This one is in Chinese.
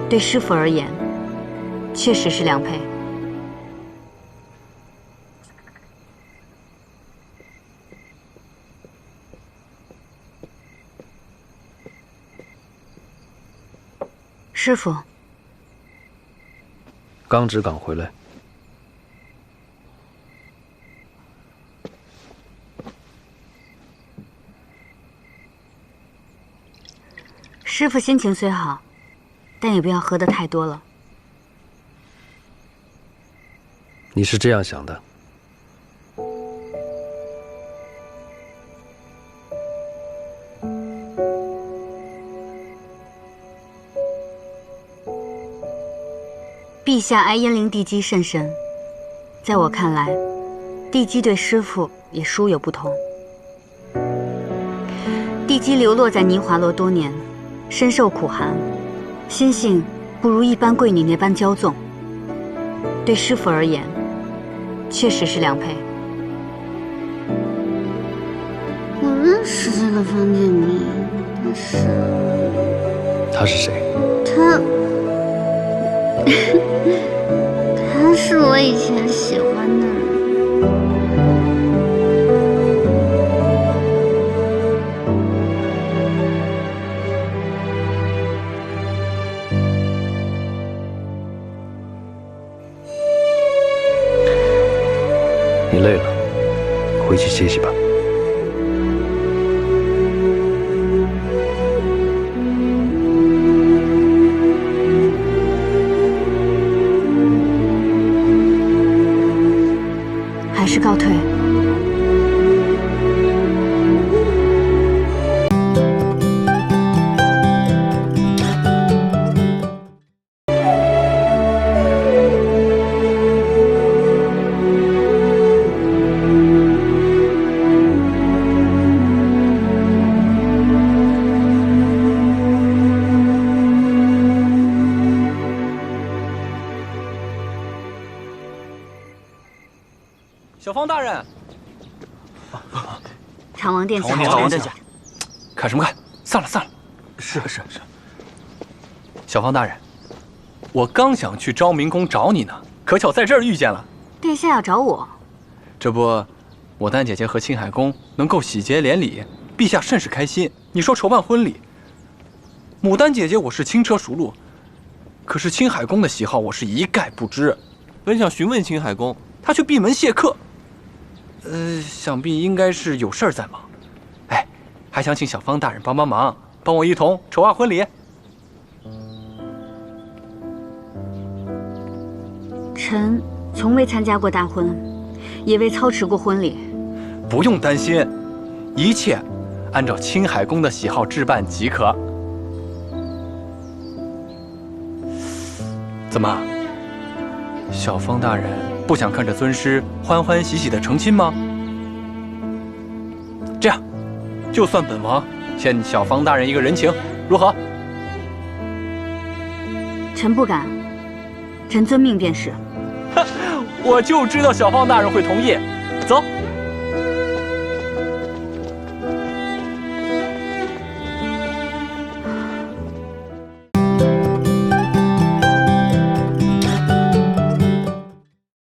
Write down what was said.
对师傅而言，确实是良配。师傅，刚只赶回来。师傅心情虽好，但也不要喝得太多了。你是这样想的？陛下爱燕灵地基甚深，在我看来，地基对师傅也殊有不同。地基流落在尼华洛多年，深受苦寒，心性不如一般贵女那般骄纵。对师傅而言，确实是良配。我认识这个方建明，但是他是谁？他是我以前喜欢的人。你累了，回去歇息吧。还是告退。小方大人，长王殿下，长王殿下，看什么看？散了散了。是。小方大人，我刚想去昭明宫找你呢，可巧在这儿遇见了。殿下要找我？这不，牡丹姐姐和青海宫能够喜结连理，陛下甚是开心。你说筹办婚礼，牡丹姐姐我是轻车熟路，可是青海宫的喜好我是一概不知。本想询问青海宫，他却闭门谢客。想必应该是有事儿在忙。哎，还想请小方大人帮帮忙，帮我一同筹划婚礼。臣从未参加过大婚，也未操持过婚礼。不用担心，一切按照青海宫的喜好置办即可。怎么，小方大人不想看着尊师欢欢喜喜的成亲吗？这样，就算本王欠小方大人一个人情，如何？臣不敢，臣遵命便是。我就知道小方大人会同意。走。